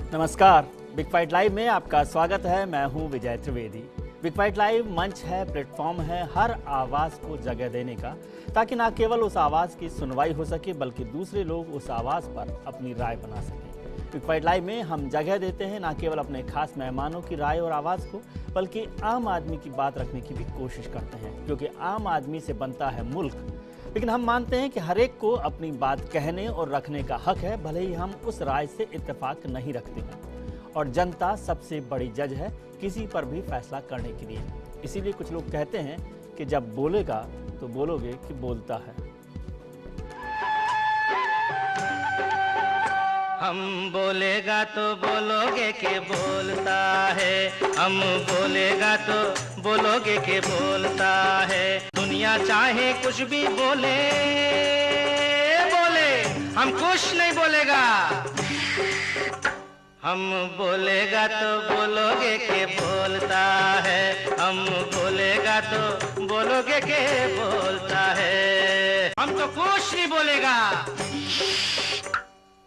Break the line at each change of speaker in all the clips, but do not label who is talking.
नमस्कार, big fight live में आपका स्वागत है। मैं हूं विजय त्रिवेदी। बिग फाइट लाइव मंच है, प्लेटफॉर्म है हर आवाज़ को जगह देने का, ताकि ना केवल उस आवाज़ की सुनवाई हो सके बल्कि दूसरे लोग उस आवाज़ पर अपनी राय बना सकें। बिग फाइट लाइव में हम जगह देते हैं ना केवल अपने खास मेहमानों की राय और आवाज़ को, बल्कि आम आदमी की बात रखने की भी कोशिश करते हैं, क्योंकि आम आदमी से बनता है मुल्क। लेकिन हम मानते हैं कि हर एक को अपनी बात कहने और रखने का हक है, भले ही हम उस राय से इत्तेफाक नहीं रखते हैं। और जनता सबसे बड़ी जज है किसी पर भी फैसला करने के लिए। इसीलिए कुछ लोग कहते हैं कि जब बोलेगा तो बोलोगे कि बोलता है।
हम बोलेगा तो बोलोगे कि बोलता है, हम बोलेगा तो बोलोगे कि बोलता है। दुनिया चाहे कुछ भी बोले बोले, हम कुछ नहीं बोलेगा। हम बोलेगा तो बोलोगे कि बोलता है, हम बोलेगा तो बोलोगे कि बोलता है। हम तो कुछ नहीं बोलेगा।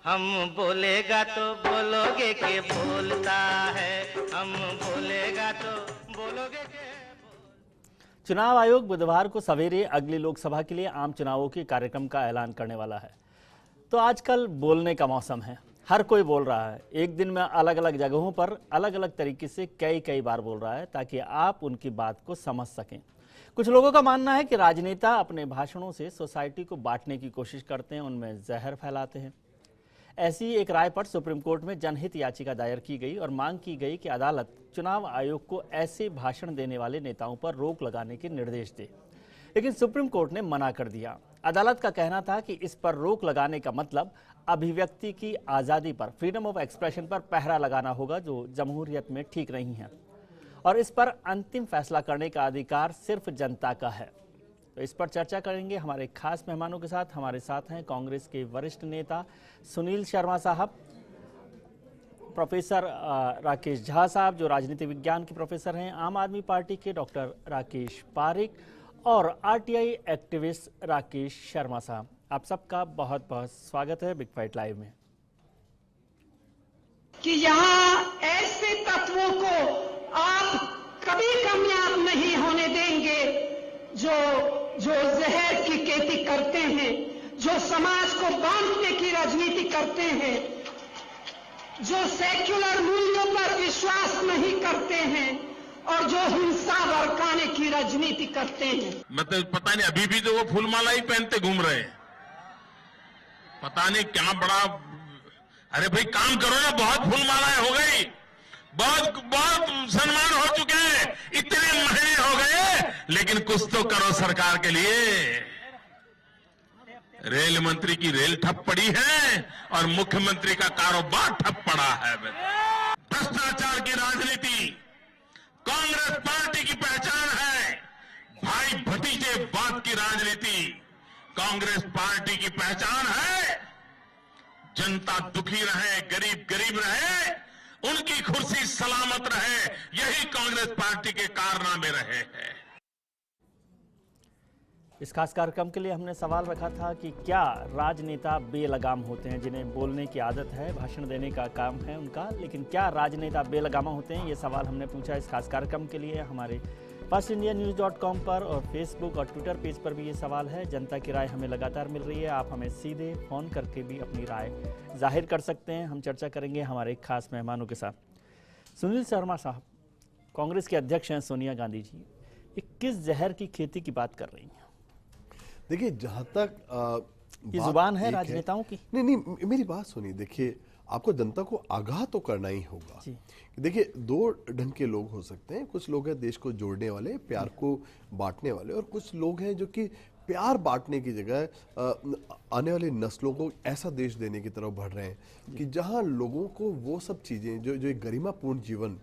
हम बोलेगा तो बोलोगे कि बोलता है, हम बोलेगा तो बोलोगे कि।
चुनाव आयोग बुधवार को सवेरे अगली लोकसभा के लिए आम चुनावों के कार्यक्रम का ऐलान करने वाला है। तो आजकल बोलने का मौसम है, हर कोई बोल रहा है। एक दिन में अलग अलग जगहों पर अलग अलग तरीके से कई बार बोल रहा है, ताकि आप उनकी बात को समझ सकें। कुछ लोगों का मानना है कि राजनेता अपने भाषणों से सोसाइटी को बांटने की कोशिश करते हैं, उनमें जहर फैलाते हैं। ऐसी एक राय पर सुप्रीम कोर्ट में जनहित याचिका दायर की गई और मांग की गई कि अदालत चुनाव आयोग को ऐसे भाषण देने वाले नेताओं पर रोक लगाने के निर्देश दे, लेकिन सुप्रीम कोर्ट ने मना कर दिया। अदालत का कहना था कि इस पर रोक लगाने का मतलब अभिव्यक्ति की आज़ादी पर, फ्रीडम ऑफ एक्सप्रेशन पर पहरा लगाना होगा, जो जमहूरियत में ठीक नहीं है, और इस पर अंतिम फैसला करने का अधिकार सिर्फ जनता का है। तो इस पर चर्चा करेंगे हमारे खास मेहमानों के साथ। हमारे साथ हैं कांग्रेस के वरिष्ठ नेता सुनील शर्मा साहब, प्रोफेसर राकेश झा साहब जो राजनीति विज्ञान के प्रोफेसर हैं, आम आदमी पार्टी के डॉक्टर राकेश पारिक और आरटीआई एक्टिविस्ट राकेश शर्मा साहब। आप सबका बहुत बहुत स्वागत है बिग फाइट लाइव में।
कि यहाँ ऐसे तत्वों को आप कभी कामयाब नहीं होने देंगे जो जहर की खेती करते हैं, जो समाज को बांटने की राजनीति करते हैं, जो सेक्युलर मूल्यों पर विश्वास नहीं करते हैं और जो हिंसा भड़काने की राजनीति करते हैं।
मतलब पता नहीं अभी भी तो वो फूलमाला ही पहनते घूम रहे हैं, पता नहीं क्या बड़ा। अरे भाई काम करो ना, बहुत फूलमालाएं हो गई, बहुत सम्मान हो चुके हैं, इतने महीने हो गए, लेकिन कुछ तो करो सरकार के लिए। रेल मंत्री की रेल ठप पड़ी है और मुख्यमंत्री का कारोबार ठप पड़ा है। भ्रष्टाचार की राजनीति कांग्रेस पार्टी की पहचान है। भाई भतीजेवाद की राजनीति कांग्रेस पार्टी की पहचान है। जनता दुखी रहे, गरीब गरीब रहे, उनकी कुर्सी सलामत रहे, यही कांग्रेस पार्टी के कारनामे रहे हैं।
इस खास कार्यक्रम के लिए हमने सवाल रखा था कि क्या राजनेता बेलगाम होते हैं, जिन्हें बोलने की आदत है, भाषण देने का काम है उनका, लेकिन क्या राजनेता बेलगामा होते हैं? ये सवाल हमने पूछा इस खास कार्यक्रम के लिए। हमारे FirstIndiaNews.com पर और फेसबुक और ट्विटर पेज पर भी ये सवाल है। जनता की राय हमें लगातार मिल रही है, आप हमें सीधे फ़ोन करके भी अपनी राय जाहिर कर सकते हैं। हम चर्चा करेंगे हमारे खास मेहमानों के साथ। सुनील शर्मा साहब, कांग्रेस के अध्यक्ष हैं सोनिया गांधी जी, ये किस जहर की खेती की बात कर रही हैं?
देखिए, जहां तक
ये जुबान है राजनेताओं की।
नहीं, मेरी बात सुनिए। देखिए, आपको जनता को आगाह तो करना ही होगा। देखिए, दो ढंग के लोग हो सकते हैं। कुछ लोग हैं देश को जोड़ने वाले, प्यार को बांटने वाले, और कुछ लोग हैं जो कि प्यार बांटने की जगह आने वाली नस्लों को ऐसा देश देने की तरफ बढ़ रहे हैं कि जहां लोगों को वो सब चीजें जो एक गरिमापूर्ण जीवन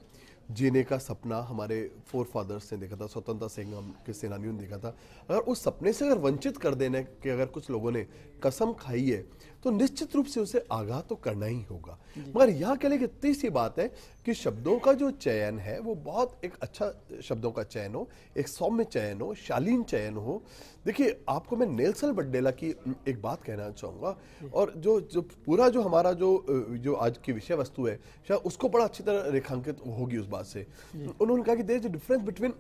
जीने का सपना हमारे फोर फादर्स ने देखा था, स्वतंत्रता संग्राम के सेनानियों ने देखा था, अगर उस सपने से अगर वंचित कर देने की अगर कुछ लोगों ने कसम खाई है, तो निश्चित रूप से उसे आगाह तो करना ही होगा। मगर यहाँ के लिए इतनी सी बात है कि शब्दों का जो चयन है वो बहुत एक अच्छा शब्दों का चयन हो, एक सौम्य चयन हो, शालीन चयन हो। देखिए, आपको मैं नेल्सन मंडेला की एक बात कहना चाहूँगा, और जो जो पूरा जो हमारा जो आज की विषय वस्तु है शायद उसको बड़ा अच्छी तरह रेखांकित होगी उस बात से। उन्होंने कहा कि there is a difference between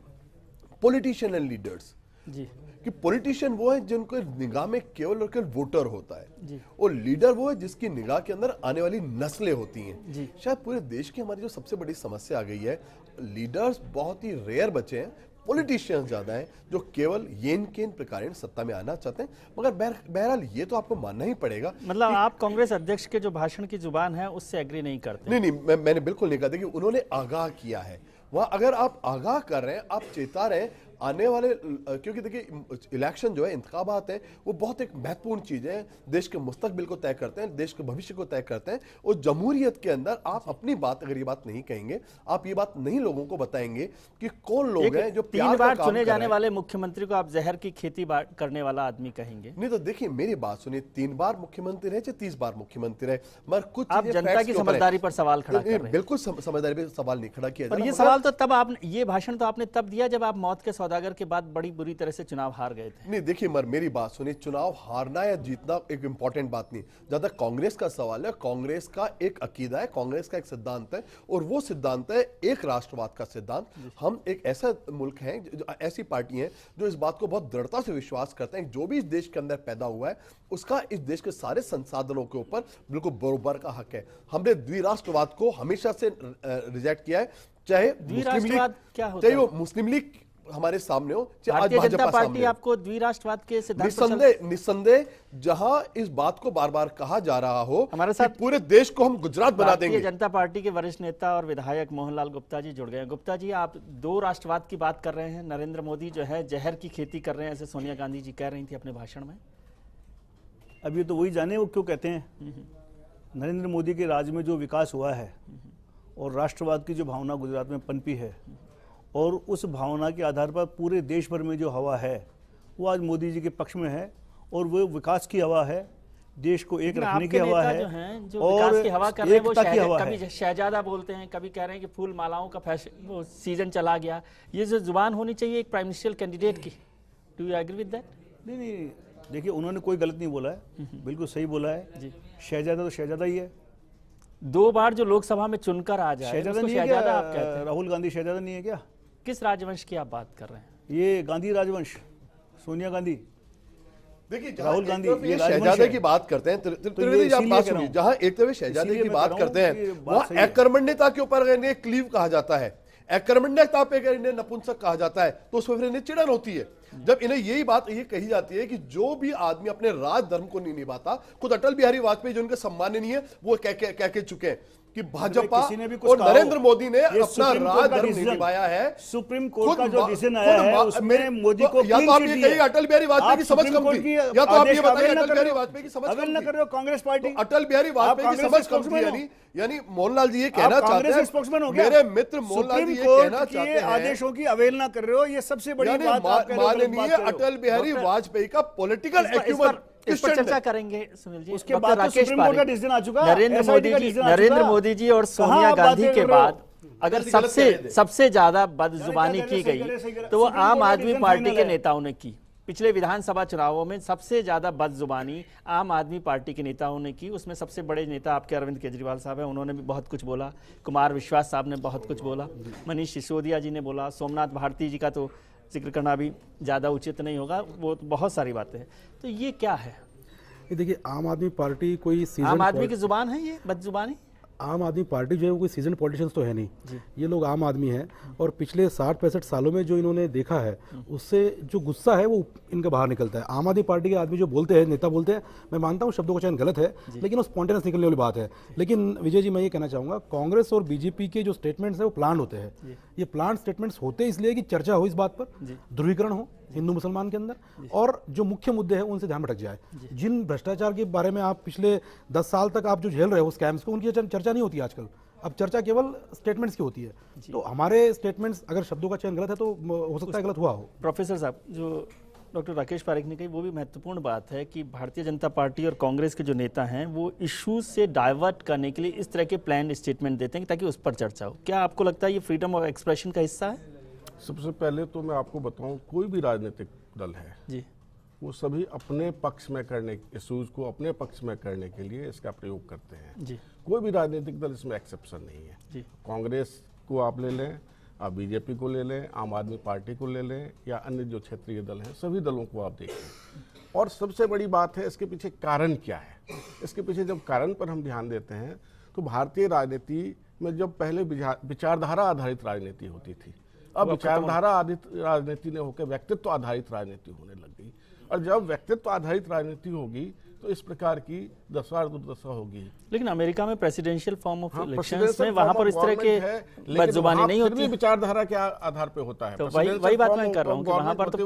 politician and leaders,
जी
कि पॉलिटिशियन वो है जिनको निगाह में केवल और केवल वोटर होता है,
जी।
और लीडर वो है जिसकी निगाह के अंदर आने वाली नस्लें होती हैं।
जी।
शायद पूरे देश की हमारी जो सबसे बड़ी समस्या आ गई है, लीडर्स बहुत ही रेयर बचे हैं, पॉलिटिशियंस ज्यादा हैं जो केवल येन केन प्रकार सत्ता में आना चाहते हैं। मगर बहरहाल ये तो आपको मानना ही पड़ेगा।
मतलब आप कांग्रेस अध्यक्ष के जो भाषण की जुबान है उससे एग्री नहीं करते?
नहीं, मैंने बिल्कुल नहीं कहा। देखिए, उन्होंने आगाह किया है, वहां अगर आप आगाह कर रहे हैं, आप चेता रहे हैं आने वाले, क्योंकि देखिए इलेक्शन जो है, इंतखाबात है, वो बहुत एक महत्वपूर्ण चीज है, देश के मुस्तकबिल को तय करते हैं, देश के भविष्य को तय करते हैं। और जमहूरियत के अंदर आप अपनी बात, अगर ये बात नहीं कहेंगे, आप ये बात नहीं लोगों को बताएंगे कि कौन लोग हैं जो
3 बार चुने जाने वाले मुख्यमंत्री को आप जहर की खेती करने वाला आदमी कहेंगे?
नहीं, तो देखिए मेरी बात सुनिए, 3 बार मुख्यमंत्री रहे चाहे 30 बार मुख्यमंत्री रहे, मगर कुछ
आप जनता की समझदारी पर सवाल खड़ा कर रहे हैं।
बिल्कुल समझदारी पर सवाल नहीं खड़ा किया
और
जाए।
ये सवाल तो तब आप, ये भाषण तो आपने तब दिया जब आप मौत के सौदागर के बाद बड़ी बुरी तरह से चुनाव हार गए थे।
नहीं, देखिए मर मेरी बात सुनिए, चुनाव हारना या जीतना एक इंपॉर्टेंट बात नहीं। जहां तक कांग्रेस का सवाल है, कांग्रेस का एक अकीदा है, कांग्रेस का एक सिद्धांत है, और वो सिद्धांत है एक राष्ट्रवाद का सिद्धांत। हम एक ऐसा मुल्क है, ऐसी पार्टी है जो इस बात को बहुत दृढ़ता से विश्वास करते हैं, जो भी इस देश के अंदर पैदा हुआ है उसका इस देश के सारे संसाधनों के ऊपर बिल्कुल बरोबर का हक है। हमने द्विराष्ट्रवाद को हमेशा से रिजेक्ट किया है, चाहे
द्विराष्ट्रवाद क्या होता
चाहे वो मुस्लिम लीग हमारे सामने हो, चाहे आज
भारतीय जनता
भाजपा
पार्टी
सामने हो।
आपको द्विराष्ट्रवाद के सिद्धांत पर
निस्संदेह जहां इस बात को बार बार कहा जा रहा हो
हमारे
कि
साथ
पूरे देश को हम गुजरात बना देंगे।
भारतीय जनता पार्टी के वरिष्ठ नेता और विधायक मोहनलाल गुप्ता जी जुड़ गए हैं। गुप्ता जी, आप 2 राष्ट्रवाद की बात कर रहे हैं, नरेंद्र मोदी जो है जहर की खेती कर रहे हैं, ऐसे सोनिया गांधी जी कह रही थी अपने भाषण में।
अब ये तो वही जाने वो क्यों कहते हैं। नरेंद्र मोदी के राज में जो विकास हुआ है और राष्ट्रवाद की जो भावना गुजरात में पनपी है, और उस भावना के आधार पर पूरे देश भर में जो हवा है वो आज मोदी जी के पक्ष में है, और वो विकास की हवा है, देश को एक रखने की हवा है,
जो हैं, जो विकास की हवा कर रहे हैं, वो कभी शहजादा बोलते हैं, कभी कह रहे हैं कि फूल मालाओं का वो सीजन चला गया। ये जो जुबान होनी चाहिए एक प्राइम मिनिस्टर कैंडिडेट की, do you agree with that?
नहीं, देखिए उन्होंने कोई गलत नहीं बोला है, बिल्कुल सही बोला है जी। शहजादा तो शहजादा ही है।
2 बार जो लोकसभा में चुनकर आ जाए,
शहजादा नहीं है क्या? आप कहते हैं राहुल गांधी शहजादा नहीं है क्या?
किस राजवंश की आप बात कर रहे हैं?
ये गांधी राजवंश, सोनिया गांधी,
देखिए
राहुल गांधी,
ये शहजादे की बात करते हैं, त्रिवेदी जी आप बात सुनिए, जहां एक तरफ शहजादे की बात करते हैं वहां अकर्मण्यता के ऊपर अगर इन्हें क्लीव कहा जाता है, अकर्मण्यता पे अगर इन्हें नपुंसक कहा जाता है तो उसमें फिर इन्हें चिड़न होती है। जब इन्हें यही बात ये कही जाती है कि जो भी आदमी अपने राज धर्म को नहीं निभाता, खुद अटल बिहारी वाजपेयी जो उनके सम्माननीय है वो कह के चुके हैं कि भाजपा और नरेंद्र मोदी ने अपना राज धर्म नहीं निभाया है।
सुप्रीम कोर्ट का जो डिसीजन आया है उसमें मोदी को
या तो आप ये कहिए अटल बिहारी वाजपेयी की समझ कम थी, या तो आप ये बताइए अटल बिहारी वाजपेयी की समझ कम
कर रहे हो कांग्रेस पार्टी,
अटल बिहारी वाजपेयी की समझ कम थी। यानी मोहनलाल जी ये कहना चाहते हैं, मेरे मित्र मोहनलाल जी ये कहना चाहते हैं
आदेशों की अवहेलना कर रहे हो, ये सबसे बड़ी बात।
माननीय अटल बिहारी वाजपेयी का पॉलिटिकल एक्यूमेंट
इस पर चर्चा करेंगे सुनील जी।
उसके बाद तो सुप्रीम कोर्ट का डिसीजन आ चुका।
नरेंद्र मोदी जी और सोनिया गांधी के बाद अगर सबसे ज्यादा बदजुबानी की गई तो वो आम आदमी पार्टी के नेताओं ने की। पिछले विधानसभा चुनावों में सबसे ज्यादा बदजुबानी आम आदमी पार्टी के नेताओं ने की। उसमें सबसे बड़े नेता आपके अरविंद केजरीवाल साहब हैं, उन्होंने भी बहुत कुछ बोला, कुमार विश्वास साहब ने बहुत कुछ बोला, मनीष सिसोदिया जी ने बोला, सोमनाथ भारती जी का तो जिक्र करना भी ज़्यादा उचित नहीं होगा, वो तो बहुत सारी बातें हैं। तो ये क्या है?
ये देखिए, आम आदमी पार्टी कोई
आम आदमी की जुबान है ये बदजुबानी?
आम आदमी पार्टी जो है वो कोई सीजन पॉलिटिशियंस तो है नहीं, ये लोग आम आदमी हैं, और पिछले 60-65 सालों में जो इन्होंने देखा है उससे जो गुस्सा है वो इनका बाहर निकलता है। आम आदमी पार्टी के आदमी जो बोलते हैं, नेता बोलते हैं, मैं मानता हूँ शब्दों का चयन गलत है, लेकिन वो स्पॉन्टेनियस निकलने वाली बात है। लेकिन विजय जी, मैं ये कहना चाहूँगा, कांग्रेस और बीजेपी के जो स्टेटमेंट्स हैं वो प्लान होते हैं। ये प्लान स्टेटमेंट्स होते इसलिए कि चर्चा हो इस बात पर, ध्रुवीकरण हो हिंदू मुसलमान के अंदर, और जो मुख्य मुद्दे हैं उनसे ध्यान भटक जाए। जिन भ्रष्टाचार के बारे में आप पिछले 10 साल तक आप जो झेल रहे हो स्कैम्स को, उनकी चर्चा नहीं होती आजकल। अब चर्चा केवल स्टेटमेंट्स की होती है। तो हमारे स्टेटमेंट्स, अगर शब्दों का चयन गलत है तो हो सकता है गलत हुआ हो।
प्रोफेसर साहब, जो डॉक्टर राकेश पारेख ने कही वो भी महत्वपूर्ण बात है कि भारतीय जनता पार्टी और कांग्रेस के जो नेता हैं वो इश्यूज से डाइवर्ट करने के लिए इस तरह के प्लान स्टेटमेंट देते हैं ताकि उस पर चर्चा हो। क्या आपको लगता है ये फ्रीडम ऑफ एक्सप्रेशन का हिस्सा है?
सबसे पहले तो मैं आपको बताऊं, कोई भी राजनीतिक दल है
जी,
वो सभी अपने पक्ष में करने, इश्यूज को अपने पक्ष में करने के लिए इसका प्रयोग करते हैं
जी,
कोई भी राजनीतिक दल इसमें एक्सेप्शन नहीं है
जी।
कांग्रेस को आप ले लें, आप बीजेपी को ले लें, आम आदमी पार्टी को ले लें, या अन्य जो क्षेत्रीय दल हैं, सभी दलों को आप देखें। और सबसे बड़ी बात है इसके पीछे कारण क्या है। इसके पीछे जब कारण पर हम ध्यान देते हैं तो भारतीय राजनीति में जब पहले विचारधारा आधारित राजनीति होती थी, अब विचारधारा आधारित राजनीति ने होकर व्यक्तित्व आधारित राजनीति होने लग गई। और जब व्यक्तित्व आधारित राजनीति होगी तो इस प्रकार की दशा दुर्दशा होगी।
लेकिन अमेरिका में प्रेसिडेंशियल फॉर्म ऑफ इलेक्शंस में वहां पर इस तरह के बदजुबानी नहीं होती है।
विचारधारा के आधार पे होता है।
तो वही बात मैं कर रहा हूँ कि वहां पर तो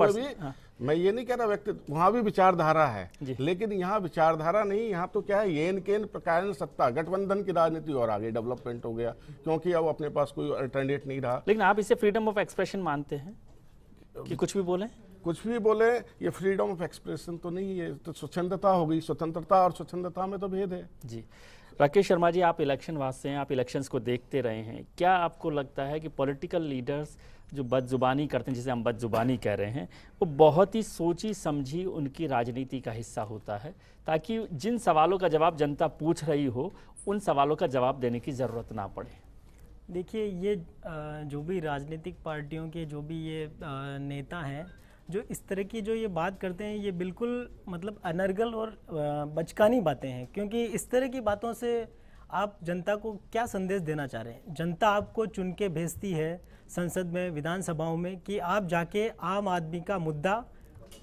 मैं ये नहीं कह रहा व्यक्तित्व, वहां भी विचारधारा है, लेकिन यहाँ विचारधारा नहीं, यहाँ तो क्या है, येन केन प्रकार सत्ता गठबंधन की राजनीति और आगे डेवलपमेंट हो गया, क्योंकि अब अपने पास कोई अल्टरनेट नहीं रहा।
लेकिन आप इसे फ्रीडम ऑफ एक्सप्रेशन मानते हैं कि कुछ भी बोले?
कुछ भी बोले, ये फ्रीडम ऑफ एक्सप्रेशन तो नहीं है, तो स्वच्छंदता होगी। स्वतंत्रता और स्वच्छंदता में तो भेद है।
जी, राकेश शर्मा जी, आप इलेक्शन वास्ते हैं, आप इलेक्शंस को देखते रहे हैं, क्या आपको लगता है कि पॉलिटिकल लीडर्स जो बदजुबानी करते हैं, जिसे हम बदजुबानी कह रहे हैं, वो बहुत ही सोची समझी उनकी राजनीति का हिस्सा होता है, ताकि जिन सवालों का जवाब जनता पूछ रही हो उन सवालों का जवाब देने की ज़रूरत ना पड़े?
देखिए, ये जो भी राजनीतिक पार्टियों के जो भी ये नेता हैं जो इस तरह की जो ये बात करते हैं, ये बिल्कुल मतलब अनर्गल और बचकानी बातें हैं, क्योंकि इस तरह की बातों से आप जनता को क्या संदेश देना चाह रहे हैं? जनता आपको चुन के भेजती है संसद में, विधानसभाओं में, कि आप जाके आम आदमी का मुद्दा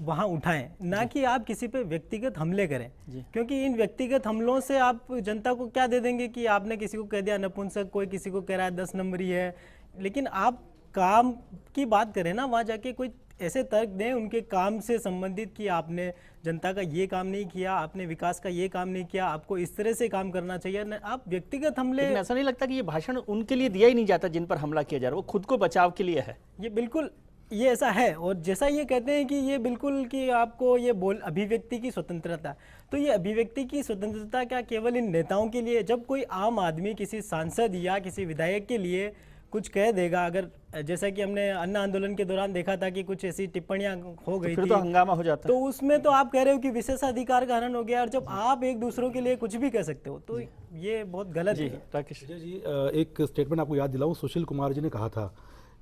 वहाँ उठाएं, ना कि आप किसी पे व्यक्तिगत हमले करें, क्योंकि इन व्यक्तिगत हमलों से आप जनता को क्या दे देंगे कि आपने किसी को कह दिया नपुंसक, कोई किसी को कह रहा है 10 नंबरी है। लेकिन आप काम की बात करें ना, वहाँ जाके कोई ऐसे तर्क दें उनके काम से संबंधित कि आपने जनता का ये काम नहीं किया, आपने विकास का ये काम नहीं किया, आपको इस तरह से काम करना चाहिए। आप व्यक्तिगत हमले,
ऐसा नहीं लगता कि ये भाषण उनके लिए दिया ही नहीं जाता जिन पर हमला किया जा रहा है, वो खुद को बचाव के लिए है?
ये बिल्कुल ये ऐसा है। और जैसा ये कहते हैं कि ये बिल्कुल कि आपको ये बोल अभिव्यक्ति की स्वतंत्रता, तो ये अभिव्यक्ति की स्वतंत्रता क्या केवल इन नेताओं के लिए? जब कोई आम आदमी किसी सांसद या किसी विधायक के लिए कुछ कह देगा, अगर जैसा कि हमने अन्ना आंदोलन के दौरान देखा था कि कुछ ऐसी टिप्पणियां हो गई
थी, तो हंगामा हो जाता है,
तो उसमें तो आप कह रहे हो कि विशेषाधिकार का हनन हो गया। और जब आप एक दूसरों के लिए कुछ भी कह सकते हो तो ये बहुत गलत है।
राकेश
जी, एक स्टेटमेंट आपको याद दिलाऊं, सुशील कुमार जी ने कहा था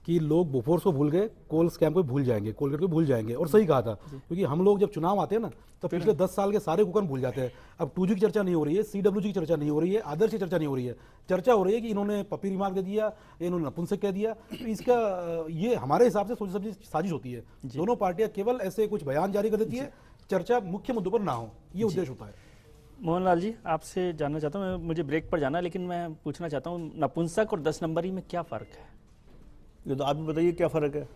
कि लोग बोफोर्स को भूल गए, कोल स्कैम को भूल जाएंगे, कोलगेट को भूल जाएंगे, और सही कहा था, क्योंकि हम लोग जब चुनाव आते हैं ना तो पिछले 10 साल के सारे कुकर्म भूल जाते हैं। अब 2G की चर्चा नहीं हो रही है, CWG की चर्चा नहीं हो रही है, आदर्श की चर्चा नहीं हो रही है, चर्चा हो रही है कि इन्होंने पपी रिमार्क दे दिया, इन्होंने नपुंसक कह दिया। तो इसका ये हमारे हिसाब से सोची समझी साजिश होती है। दोनों पार्टियां केवल ऐसे कुछ बयान जारी कर देती है, चर्चा मुख्य मुद्दों पर ना हो, ये उद्देश्य होता है।
मोहनलाल जी, आपसे जानना चाहता हूँ, मुझे ब्रेक पर जाना, लेकिन मैं पूछना चाहता हूँ नपुंसक और 10 नंबरी में क्या फ़र्क है?
ये तो आप भी बताइए क्या फ़र्क है।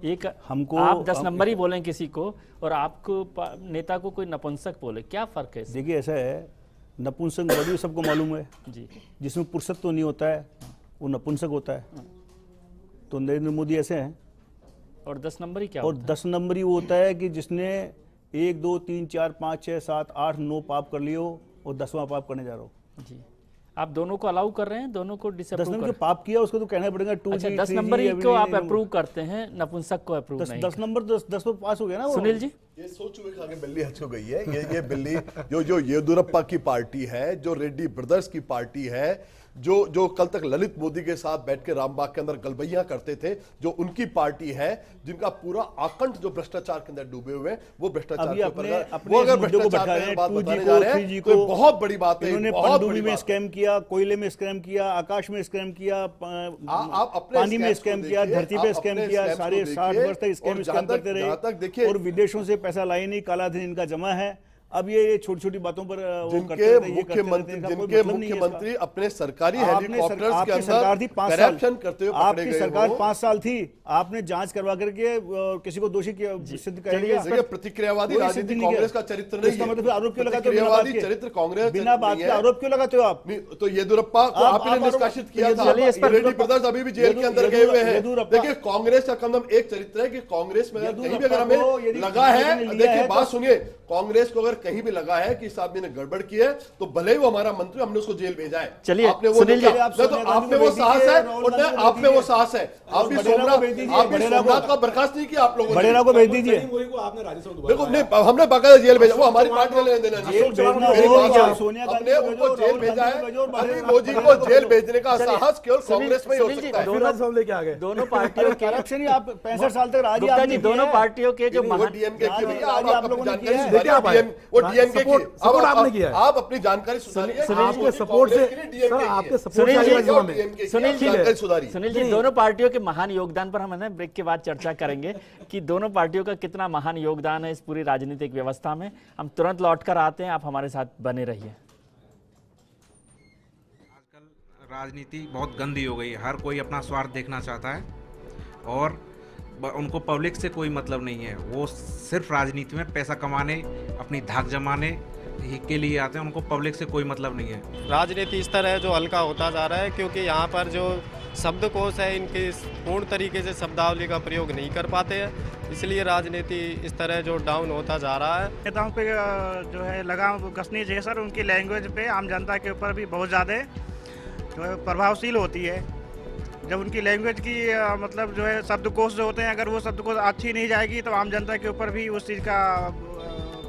एक
हमको
आप 10 नंबरी बोलें किसी को और आपको नेता को कोई नपुंसक बोले, क्या फ़र्क है?
देखिए, ऐसा है, नपुंसक नंबरी सबको मालूम है जी, जिसमें पुरुषत्व तो नहीं होता है वो नपुंसक होता है। तो नरेंद्र मोदी ऐसे हैं।
और 10 नंबरी क्या?
और 10 नंबरी वो होता है कि जिसने 1 2 3 4 5 6 7 8 9 पाप कर लियो और 10वां पाप करने जा रहा हो
जी। आप दोनों को अलाउ कर रहे हैं, दोनों को डिसअप्रूव कर रहे हैं?
10 नंबर पाप किया उसको तो कहना पड़ेगा 2G।
अच्छा, 10 नंबरी को आप अप्रूव करते हैं, नपुंसक को अप्रूव नहीं?
10 नंबर 10 पर पास हो गया ना वो।
सुनील जी,
ये सोच चुके खा के बिल्ली हच हो गई है। ये बिल्ली जो येदुरप्पा की पार्टी है, जो रेड्डी ब्रदर्स की पार्टी है, जो कल तक ललित मोदी के साथ बैठ के रामबाग के अंदर गलबैया करते थे, जो उनकी पार्टी है, जिनका पूरा आकंठ जो भ्रष्टाचार के अंदर डूबे हुए हैं, वो भ्रष्टाचार के ऊपर वो अगर भ्रष्टाचार की बात बताने जा रहे हैं तो बहुत बड़ी बात है।
इन्होंने पनडुब्बी में स्कैम किया, कोयले में स्कैम किया, आकाश में स्कैम किया, पानी में स्कैम किया, धरती पे स्कैम किया, सारे 60 वर्ष तक स्कैम करते रहे और विदेशों से पैसा लाए नहीं, काला धन इनका जमा है। अब ये छोटी छोटी बातों पर वो
जिनके
करते रहते हैं, ये करते
मुख्यमंत्री
रहते हैं, कोई
जिनके
मतलब नहीं है इसका।
मुख्यमंत्री अपने सरकारी
आपने
हेलीकॉप्टर्स के
आपकी सरकार थी
अंदर
5 साल,
करप्शन करते हुए पकड़े
आपकी
गए
सरकार
हो।
5 साल थी, आपने जांच करवा करके किसी को दोषी सिद्ध करेंगे।
देखिए, प्रतिक्रियावादी
कोई
राजनीति
सिद्ध नहीं
कांग्रेस
किया।
का चरित्र
तो
नहीं
इसका
है।
मतलब फिर आरोप क्यों लगाते हो बिना
प्रतिक्रियावादी
बात के?
चरित्र कांग्रेस
बिना बात के आरोप क्यों लगाते हो आप?
तो येदुरप्पा को आप ही ने निष्कासित किया था।
चलिए, इस पर
रेड्डी ब्रदर्स अभी भी जेल के अंदर गए हुए हैं।
येदुरप्पा-
देखिए, कांग्रेस का कदम एक चरित्र है कि कांग्रेस में अगर कहीं भी अगर
येदुरप्पा को
हमें
यदि
लगा है,
किसी ने लिया
देखिए
है
बात
तो-
सुनिए, कांग्रेस को अगर कहीं भी लगा है कि इस आदमी ने गड़बड़ की है तो भले ही वो हमारा मंत्री, हमने उसको जेल भेजा है।
चलिए,
आपने वो
सुनील जी,
देखा,
आप
नहीं तो
सोनिया
आप में
गांधी
वो
को
साहस
भेज
है
दीजिए,
और
राहुल गांधी को
आप में वो
भेज
साहस है। आप भी
बडेरा को
सोमनाथ
भेज दीजिए,
आप भी
बडेरा को।
सोमनाथ का बर्खास्त नहीं किया आप लोगों ने।
बडेरा को भेज दीजिए।
आपने राज्यसभा
देखो, नहीं, हमने बाकायदा जेल भेजा, वो हमारी पार्टी ने लेने देना नहीं।
जेल भेजना
मेरी
हो
बात
या
सुनो,
सोनिया गांधी
हमने
को
उनको
भेजो,
जेल
राहुल
भेजा
गांधी
है।
को भेजो,
अभी
बडेरा
मोदी
को
को
भेजो।
जेल भेजने का
चलिए,
साहस केवल कांग्रेस में ही हो
सुनील जी,
सकता है।
दोनों
लेके आ गए।
दोनों पार्टियों के
करप्शन ही आप 65 साल तक राज ही
गुप्ता
आपने
जी,
किया
दोनों
है।
पार्टियों के जो
वो
महान
डीएमके की भैया,
राज
आप
आप लोगों ने
अपनी
किया है।
जानकारी
देखिए आप
सुधारिए। वो डीएमके की
सपोर्ट आपने किया है।
आप अपनी जानकारी सुधारिए।
आपके सपोर्ट से सर, आपके सपोर्ट
सुनील
से
जी,
राज्यसभा में
सुनील जी,
जानकारी सुधारिए।
सुनील जी, दोनों पार्टियों के महान योगदान पर हम है ना ब्रेक के बाद चर्चा करेंगे कि दोनों पार्टियों का कितना महान योगदान है इस पूरी राजनीतिक व्यवस्था में। हम तुरंत लौटकर आते हैं, आप हमारे साथ बने रहिए।
आजकल राजनीति बहुत गंदी हो गई है, हर कोई अपना स्वार्थ देखना चाहता है और उनको पब्लिक से कोई मतलब नहीं है। वो सिर्फ राजनीति में पैसा कमाने, अपनी धाक जमाने के लिए आते हैं, उनको पब्लिक से कोई मतलब नहीं है।
राजनीति इस तरह जो हल्का होता जा रहा है, क्योंकि यहाँ पर जो शब्दकोश है इनके पूर्ण तरीके से शब्दावली का प्रयोग नहीं कर पाते हैं, इसलिए राजनीति इस तरह जो डाउन होता जा रहा है।
नेताओं पे जो है लगाम कसनी चाहिए सर, उनकी लैंग्वेज पे आम जनता के ऊपर भी बहुत ज़्यादा जो है प्रभावशील होती है। जब उनकी लैंग्वेज की मतलब जो है शब्दकोश जो होते हैं, अगर वो शब्दकोश अच्छी नहीं जाएगी तो आम जनता के ऊपर भी उस चीज़ का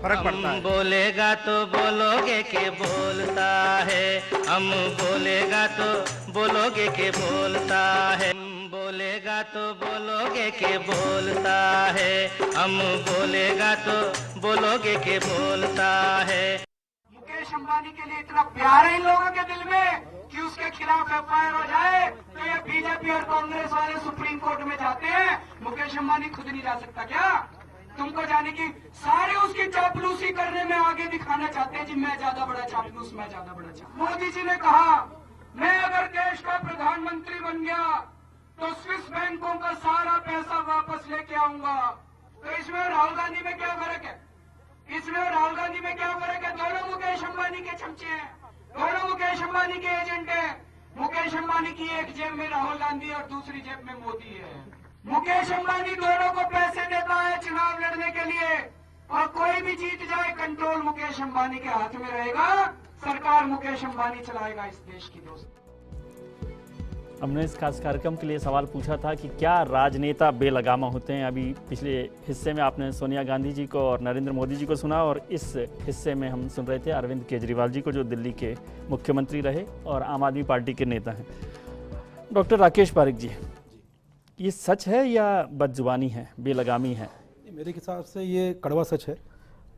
फर्क पड़ता है।
बोलेगा तो बोलोगे के बोलता है, हम बोलेगा तो बोलोगे के बोलता है, बोलेगा तो बोलोगे के बोलता है, हम बोलेगा तो बोलोगे के बोलता है।
मुकेश अंबानी के लिए इतना प्यार है इन लोगों के दिल में कि उसके खिलाफ एफआईआर हो जाए तो ये बीजेपी और कांग्रेस वाले सुप्रीम कोर्ट में जाते हैं। मुकेश अंबानी खुद नहीं जा सकता क्या? तुमको जाने की सारे उसकी चापलूसी करने में आगे दिखाना चाहते हैं जी, मैं ज्यादा बड़ा चापलूस, मैं ज्यादा बड़ा चापलूस। मोदी जी ने कहा मैं अगर देश का प्रधानमंत्री बन गया तो स्विस बैंकों का सारा पैसा वापस लेके आऊंगा। तो इसमें राहुल गांधी में क्या फर्क है? इसमें राहुल गांधी में क्या फर्क है? दोनों मुकेश अंबानी के चमचे हैं, दोनों मुकेश अंबानी के एजेंट हैं। मुकेश अंबानी की एक जेब में राहुल गांधी और दूसरी जेब में मोदी है। मुकेश अंबानी दोनों को पैसे देता है चुनाव लड़ने के लिए, और कोई भी जीत जाए कंट्रोल मुकेश अंबानी के हाथ में रहेगा, सरकार मुकेश अंबानी चलाएगा इस देश की। दोस्त,
हमने इस खास कार्यक्रम के लिए सवाल पूछा था कि क्या राजनेता बेलगामा होते हैं। अभी पिछले हिस्से में आपने सोनिया गांधी जी को और नरेंद्र मोदी जी को सुना, और इस हिस्से में हम सुन रहे थे अरविंद केजरीवाल जी को, जो दिल्ली के मुख्यमंत्री रहे और आम आदमी पार्टी के नेता हैं। डॉक्टर राकेश पारिक जी, ये सच है या बदजुबानी है, बेलगामी है?
मेरे हिसाब से ये कड़वा सच है।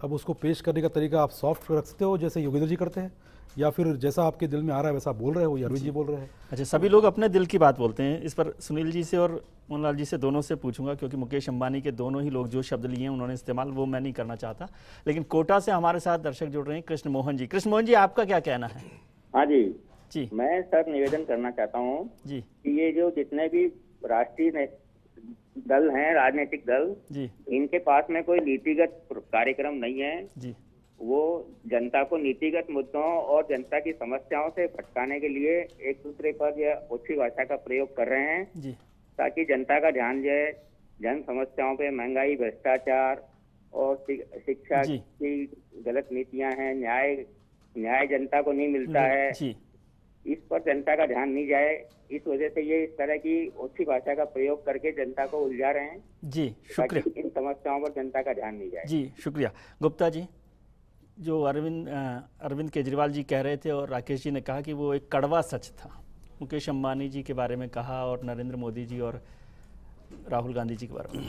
अब उसको पेश करने का तरीका आप सॉफ्ट रख सकते हो जैसे योगेंद्र जी करते हैं, या फिर जैसा आपके दिल में आ रहा है वैसा बोल रहे हो, या अरविंद जी बोल रहे हैं।
अच्छा, सभी लोग अपने दिल की बात बोलते हैं। इस पर सुनील जी से और मोहनलाल जी से दोनों से पूछूंगा, क्योंकि मुकेश अंबानी के दोनों ही लोग जो शब्द लिए हैं उन्होंने इस्तेमाल, वो मैं नहीं करना चाहता। लेकिन कोटा से हमारे साथ दर्शक जुड़ रहे हैं, कृष्ण मोहन जी। कृष्ण मोहन जी, आपका क्या कहना है?
हाँ जी
जी,
मैं सर निवेदन करना चाहता हूँ
जी
कि ये जो जितने भी राष्ट्रीय दल हैं, राजनीतिक दल,
जी
इनके पास में कोई नीतिगत कार्यक्रम नहीं है
जी।
वो जनता को नीतिगत मुद्दों और जनता की समस्याओं से भटकाने के लिए एक दूसरे पर यह ओछी भाषा का प्रयोग कर रहे हैं
जी,
ताकि जनता का ध्यान जो है जन समस्याओं पे, महंगाई, भ्रष्टाचार और शिक्षा
जी।
की गलत नीतियां हैं, न्याय जनता को नहीं मिलता है,
जी
इस पर जनता का ध्यान नहीं जाए। इस वजह से ये इस तरह की ओछी भाषा का प्रयोग करके जनता को उलझा रहे हैं
जी, शुक्रिया
ताकि इन समस्याओं पर जनता का ध्यान नहीं जाए।
जी, शुक्रिया। गुप्ता जी, जो अरविंद केजरीवाल जी कह रहे थे और राकेश जी ने कहा कि वो एक कड़वा सच था, मुकेश अंबानी जी के बारे में कहा और नरेंद्र मोदी जी और राहुल गांधी जी के बारे में।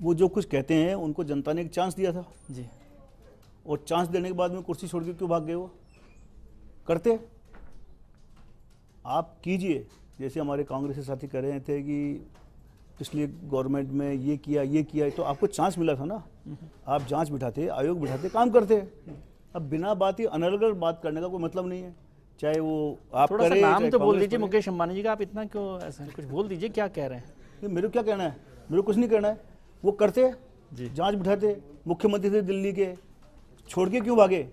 वो जो कुछ कहते हैं उनको जनता ने एक चांस दिया था
जी,
और चांस देने के बाद में कुर्सी छोड़ के क्यों भाग गए? वो करते आप कीजिए, जैसे हमारे कांग्रेस के साथी कह रहे थे कि पिछली गवर्नमेंट में ये किया, तो आपको चांस मिला था ना। आप जांच बिठाते, आयोग बिठाते, काम करते। अब बिना बात ही अनर्गल बात करने का कोई मतलब नहीं है, चाहे वो आप
थोड़ा सा
करें,
नाम
चाहे
तो बोल
कांग्रेस
दीजिए
करे।
मुकेश अंबानी जी का, आप इतना क्यों ऐसा कुछ बोल दीजिए, क्या कह रहे हैं?
नहीं, मेरे को क्या कहना है, मेरे को कुछ नहीं कहना है। वो करते, जांच बिठाते, मुख्यमंत्री थे दिल्ली के, छोड़ के क्यों भागे?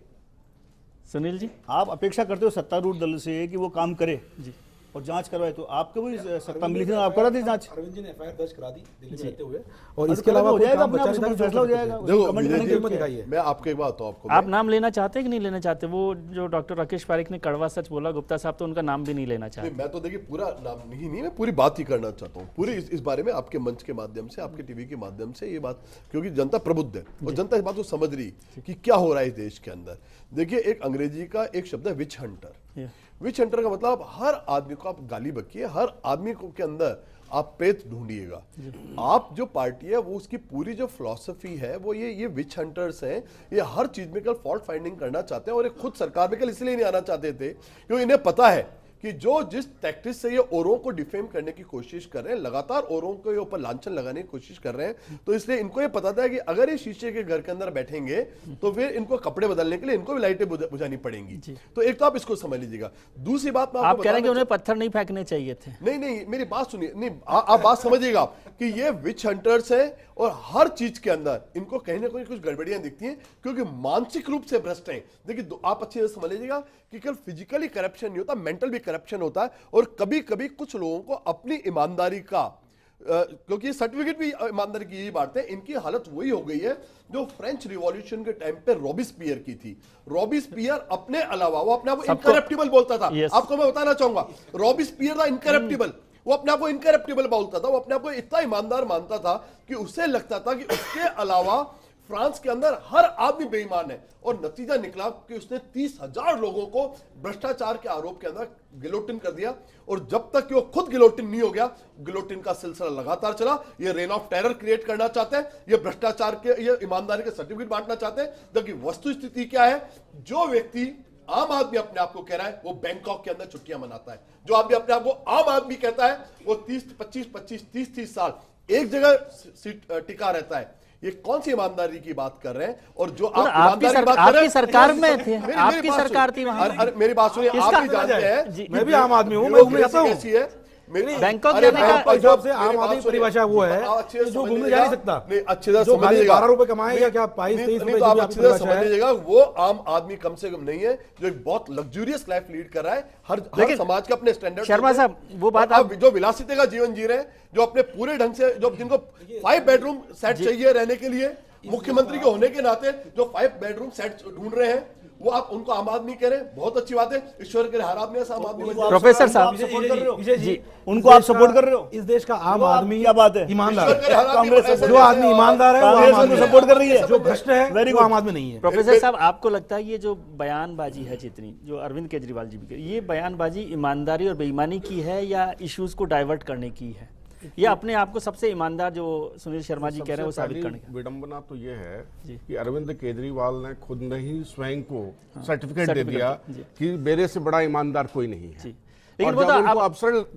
सुनील जी,
आप अपेक्षा करते हो सत्तारूढ़ दल से कि वो काम करे जी और जांच करवाए, तो आपको भी सत्ता मिली थी ना, आप करा दी जांच।
अरविंद जी ने एफआईआर दर्ज करा दी दिल्ली में रहते हुए,
और
और इसके अलावा
हो
कोई
जाएगा,
काम
अपने आप
बचा नहीं था,
फैसला हो जाएगा।
देखो
कमेंट
विजय
करने की
जी,
हिम्मत दिखाइए।
मैं आपको एक बात बताऊं, आपको
आप नाम लेना चाहते हैं कि नहीं लेना चाहते? वो जो डॉक्टर राकेश पारिक ने कड़वा सच बोला, गुप्ता साहब तो उनका नाम भी नहीं लेना चाहते।
मैं तो देखिए पूरा नाम नहीं, मैं पूरी बात ही करना चाहता हूँ पूरी इस बारे में, आपके मंच के माध्यम से, आपके टीवी के माध्यम से ये बात, क्योंकि जनता प्रबुद्ध है और जनता इस बात को समझ रही कि क्या हो रहा है इस देश के अंदर। देखिए, एक अंग्रेजी का एक शब्द है विच हंटर। विच हंटर का मतलब हर आदमी को आप गाली बकिए, हर आदमी को के अंदर आप प्रेत ढूंढिएगा। आप जो पार्टी है वो उसकी पूरी जो फिलॉसफी है वो ये विच हंटर्स हैं, ये हर चीज में कल फॉल्ट फाइंडिंग करना चाहते हैं और ये खुद सरकार में कल इसलिए नहीं आना चाहते थे क्योंकि इन्हें पता है कि जो जिस टैक्टिस से ये औरों को डिफेम करने की कोशिश कर रहे हैं, लगातार औरों के ऊपर लांछन लगाने की कोशिश कर रहे हैं, तो इसलिए इनको ये पता था कि अगर ये शीशे के घर के अंदर बैठेंगे तो फिर इनको कपड़े बदलने के लिए इनको भी लाइटें बुझानी पड़ेंगी। तो एक तो आप इसको समझ लीजिएगा। दूसरी बात,
आप कह रहे हैं कि उन्हें पत्थर नहीं फेंकने चाहिए थे?
नहीं, मेरी बात सुनिए, नहीं आप बात समझिएगा कि ये विच हंटर्स हैं और हर चीज के अंदर इनको कहीं ना कहीं कुछ गड़बड़ियां दिखती हैं क्योंकि मानसिक रूप से भ्रष्ट हैं। देखिए, आप अच्छे से समझ लीजिएगा कि केवल फिजिकली करप्शन नहीं होता, मेंटल भी करप्शन होता है और कभी कभी कुछ लोगों को अपनी ईमानदारी का, क्योंकि सर्टिफिकेट भी ईमानदारी की यही बात है, इनकी हालत वही हो गई है जो फ्रेंच रिवॉल्यूशन के टाइम पे रॉबिस्पियर की थी। रॉबिस्पियर अपने अलावा वो अपने आप को इनकरप्टिबल बोलता था। आपको मैं बताना चाहूंगा, रॉबिस्पियर था इनकरप्टिबल, वो अपने आप को इनकरप्टिबल बोलता था, वो अपने आप को इतना ईमानदार मानता था कि उसे लगता था कि उसके अलावा फ्रांस के अंदर हर आदमी बेईमान है। और नतीजा निकला कि उसने 30,000 लोगों को भ्रष्टाचार के आरोप के अंदर गिलोटिन कर दिया और जब तक कि वो खुद गिलोटिन नहीं हो गया, गिलोटिन का सिलसिला लगातार चला। ये रेन ऑफ टेरर क्रिएट करना चाहते हैं, ये भ्रष्टाचार के, ये ईमानदारी के सर्टिफिकेट बांटना चाहते हैं, जबकि वस्तुस्थिति क्या है, जो व्यक्ति आम आदमी अपने आप को कह रहा है वो बैंकॉक के अंदर छुट्टियां मनाता है। जो आदमी अपने आप को आम आदमी कहता है वो 30 साल एक जगह टिका रहता है। ये कौन सी ईमानदारी की बात कर रहे हैं? और जो आप
आपकी सरकार में थे, आपकी सरकार थी वहां।
मेरी बात सुनिए, आप भी जानते हैं,
मैं भी आम आदमी हूँ, मैं घूमने जाता हूँ।
कैसी है
बैंकॉक जाने का
हिसाब से आम आदमी परिभाषा वो है जो घूमने जा नहीं सकता,
अच्छे से
जो 12 रुपए कमाएगा क्या 22-23 रुपए,
आप अच्छे से समझ लीजिएगा, वो आम आदमी कम से कम नहीं है जो एक बहुत लग्जूरियस लाइफ लीड कर रहा है। हर समाज के अपने स्टैंडर्ड।
शर्मा साहब, वो बात
आप जो विलासिता का जीवन जी रहे हैं, जो अपने पूरे ढंग से, जो जिनको 5 बेडरूम सेट चाहिए रहने के लिए, मुख्यमंत्री के होने के नाते जो 5 बेडरूम सेट ढूंढ रहे हैं, वो आप उनको आम आदमी कह रहे हैं, बहुत अच्छी बात है। ईश्वर के हर आदमी ऐसा आम आदमी।
प्रोफेसर साहब
जी, उनको आप सपोर्ट कर रहे हो?
इस देश का आम आदमी
क्या बात है,
ईमानदार है।
कांग्रेस
जो आदमी ईमानदार है वो आम आदमी
सपोर्ट कर रही है,
जो भ्रष्ट है वो आम आदमी नहीं है।
प्रोफेसर साहब, आपको लगता है ये जो बयानबाजी है जितनी जो अरविंद केजरीवाल जी भी, ये बयानबाजी ईमानदारी और बेईमानी की है या इश्यूज को डाइवर्ट करने की है, या अपने आप को सबसे ईमानदार जो सुनील शर्मा जी कह रहे हैं वो साबित करने का?
विडंबना तो ये है कि अरविंद केजरीवाल ने खुद ने ही स्वयं को सर्टिफिकेट दे दिया कि मेरे से बड़ा ईमानदार कोई नहीं है।
लेकिन वो तो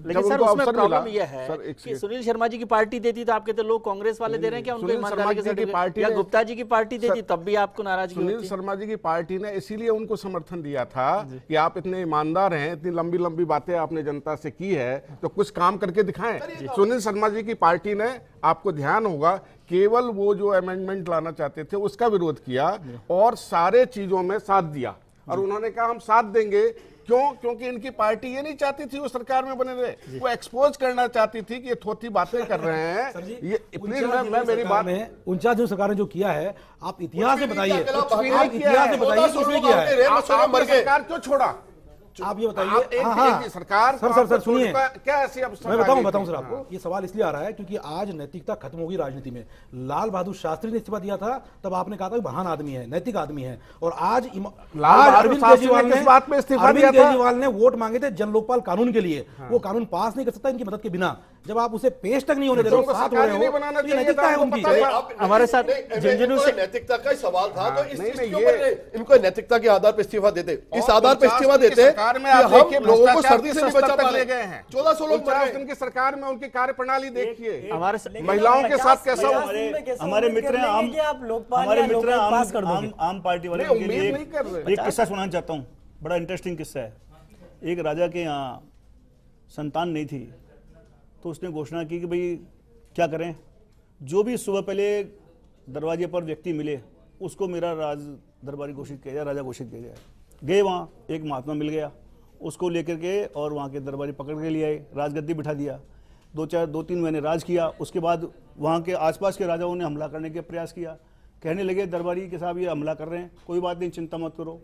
लेकिन सर उसमें प्रॉब्लम यह है कि सुनील शर्मा जी की पार्टी देती तो आपके तो लोग कांग्रेस वाले दे रहे हैं क्या उनको ईमानदारी के सर्टिफिकेट, या गुप्ता जी की पार्टी देती तब भी आपको नाराजगी होती?
सुनील शर्मा जी की पार्टी ने इसीलिए उनको समर्थन दिया था कि आप इतने ईमानदार हैं, इतनी लंबी लंबी बातें आपने जनता से की है, तो कुछ काम करके दिखाएं। सुनील शर्मा जी की पार्टी ने, आपको ध्यान होगा, केवल वो जो अमेंडमेंट लाना चाहते थे उसका विरोध किया और सारे चीजों में साथ दिया। और उन्होंने कहा हम साथ देंगे, क्यों? क्योंकि इनकी पार्टी ये नहीं चाहती थी वो सरकार में बने रहे, वो एक्सपोज करना चाहती थी कि ये थोथी बातें कर रहे हैं। ये प्लीज मैं मेरी बात में
49 सरकार ने जो किया है, आप इतिहास से बताइए,
आप इतिहास से बताइए
किसने किया है?
सरकार क्यों छोड़ा?
आप ये बताइए।
हाँ, सरकार
सर सुनिए,
क्या ऐसी
मैं बताऊं सर आपको, ये सवाल इसलिए आ रहा है क्योंकि आज नैतिकता खत्म होगी राजनीति में। लाल बहादुर शास्त्री ने इस्तीफा दिया था, तब आपने कहा था महान आदमी है, नैतिक आदमी है, और आज अरविंद केजरीवाल ने वोट मांगे थे जन लोकपाल कानून के लिए, वो कानून पास नहीं कर सकता इनकी मदद के बिना। जब आप उसे पेश तक नहीं होने दे रहे हो, साथ हो रहे हो, तो ये नैतिकता है उनकी।
हमारे साथ झुंझुनू से
नैतिकता का सवाल था, तो इसके ऊपर इनको नैतिकता के आधार पर इस्तीफा देते, इस आधार पर इस्तीफा देते हम लोगों को सर्दी से नहीं बचा पा रहे हैं। 1400 लोग
50 दिन की सरकार में उनकी कार्य प्रणाली देखिए,
हमारे
महिलाओं के साथ कैसा
हमारे मित्र हैं आम पार्टी वाले, एक किस्सा सुनाना चाहता हूँ, बड़ा इंटरेस्टिंग किस्सा है। एक राजा के यहाँ संतान नहीं थी, तो उसने घोषणा की कि भाई क्या करें, जो भी सुबह पहले दरवाजे पर व्यक्ति मिले उसको मेरा राज दरबारी घोषित किया जाए, राजा घोषित किया जाए। गए वहाँ, एक महात्मा मिल गया, उसको लेकर के और वहाँ के दरबारी पकड़ के लिए आए, राजगद्दी बिठा दिया। 2-3 महीने राज किया। उसके बाद वहाँ के आसपास के राजाओं ने हमला करने का प्रयास किया। कहने लगे दरबारी के साहब ये हमला कर रहे हैं, कोई बात नहीं, चिंता मत करो।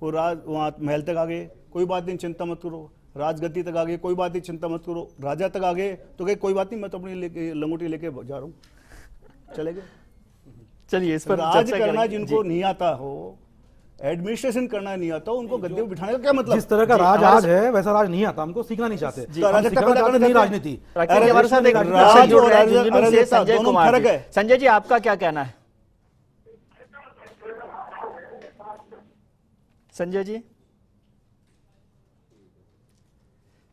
वो राज वहाँ महल तक आ गए, कोई बात नहीं, चिंता मत करो। राजगद्दी तक आ गए, कोई बात नहीं, चिंता मत करो। राजा तक आ गए तो कहे कोई बात नहीं, मैं तो अपनी लंगोटी लेके जा रहा हूँ, चले गए।
चलिए इस पर
राज करना जिनको नहीं आता हो, एडमिनिस्ट्रेशन करना नहीं आता, उनको गद्दे पे बिठाने का क्या मतलब?
जिस तरह का राज आज है वैसा राज नहीं आता, हमको सीखना नहीं चाहते, नहीं राजनीति।
हमारे साथ एक संजय कुमार जी। संजय जी, आपका क्या कहना है? संजय जी,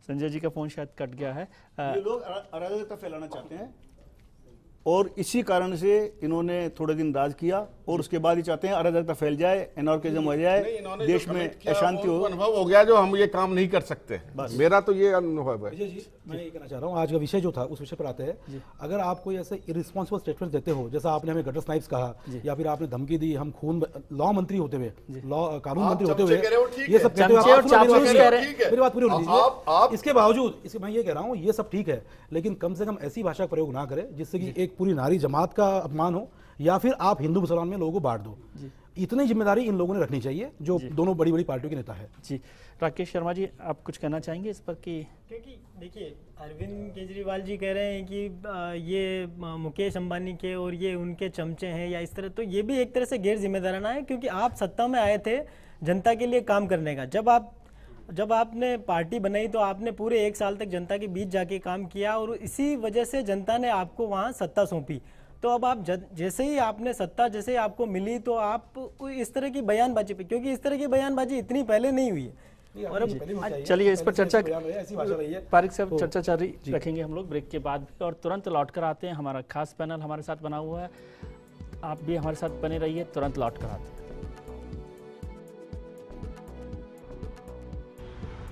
संजय जी का फोन शायद कट गया है।
ये लोग अराजकता फैलाना चाहते हैं और इसी कारण से इन्होंने थोड़े दिन राज किया और उसके बाद ही चाहते हैं अराजकता फैल जाए, एनार्किज्म हो जाए, देश में अशांति हो।
अनुभव हो गया जो हम ये काम नहीं कर सकते, मेरा तो ये अनुभव है।
मैं ये कहना चाह रहा हूँ, आज का विषय जो था उस विषय पर आते हैं। अगर आप कोई ऐसे इरिस्पॉन्सिबल स्टेटमेंट देते हो, जैसा आपने हमें गटर स्नाइप्स कहा या फिर आपने धमकी दी, हम खून लॉ मंत्री होते हुए, लॉ कानून मंत्री होते हुए ये सब कहते हुए, मेरी बात पूरी होनी चाहिए। इसके बावजूद मैं ये कह रहा हूँ ये सब ठीक है, लेकिन कम से कम ऐसी भाषा का प्रयोग ना करें जिससे कि एक पूरी नारी जमात का अपमान हो या फिर आप हिंदू मुसलमान में लोगों को बांट दो। इतनी जिम्मेदारी इन लोगों ने रखनी चाहिए जो दोनों बड़ी बड़ी पार्टियों के नेता है।
जी, राकेश शर्मा जी, आप कुछ कहना चाहेंगे इस पर? कि
क्योंकि देखिए अरविंद केजरीवाल जी कह रहे हैं कि ये मुकेश अंबानी के और ये उनके चमचे हैं या इस तरह, तो ये भी एक तरह से गैर जिम्मेदाराना है, क्योंकि आप सत्ता में आए थे जनता के लिए काम करने का। जब आपने पार्टी बनाई तो आपने पूरे 1 साल तक जनता के बीच जाके काम किया और इसी वजह से जनता ने आपको वहाँ सत्ता सौंपी। तो अब आप जैसे ही आपने सत्ता जैसे ही आपको मिली तो आप इस तरह की बयानबाजी पे, क्योंकि इस तरह की बयानबाजी इतनी पहले नहीं हुई है।
और अब चलिए इस पर चर्चा, पारिक साहब चर्चा जारी रखेंगे हम लोग ब्रेक के बाद भी, और तुरंत लौट कर आते हैं। हमारा खास पैनल हमारे साथ बना हुआ है, आप भी हमारे साथ बने रहिए, तुरंत लौट कर आते हैं।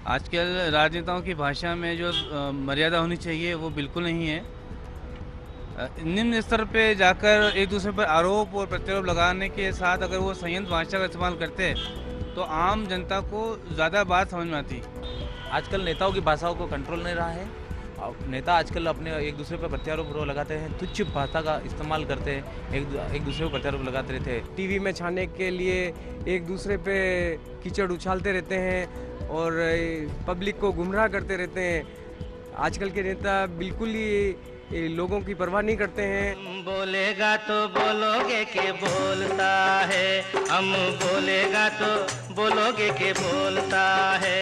आजकल राजनेताओं की भाषा में जो मर्यादा होनी चाहिए वो बिल्कुल नहीं है। निम्न स्तर पे जाकर एक दूसरे पर आरोप और प्रत्यारोप लगाने के साथ अगर वो संयंत्र भाषा का इस्तेमाल करते तो आम जनता को ज़्यादा बात समझ में आती।
आजकल नेताओं की भाषाओं को कंट्रोल नहीं रहा है। नेता आजकल अपने एक दूसरे पर प्रत्यारोप लगाते हैं, तुच्छ भाषा का इस्तेमाल करते हैं, एक दूसरे को प्रत्यारोप लगाते रहते हैं।
टीवी में छाने के लिए एक दूसरे पे कीचड़ उछालते रहते हैं और पब्लिक को गुमराह करते रहते हैं। आजकल के नेता बिल्कुल ही लोगों की परवाह नहीं करते हैं।
बोलेगा तो बोलोगे के बोलता है, हम बोलेगा तो बोलोगे के बोलता है।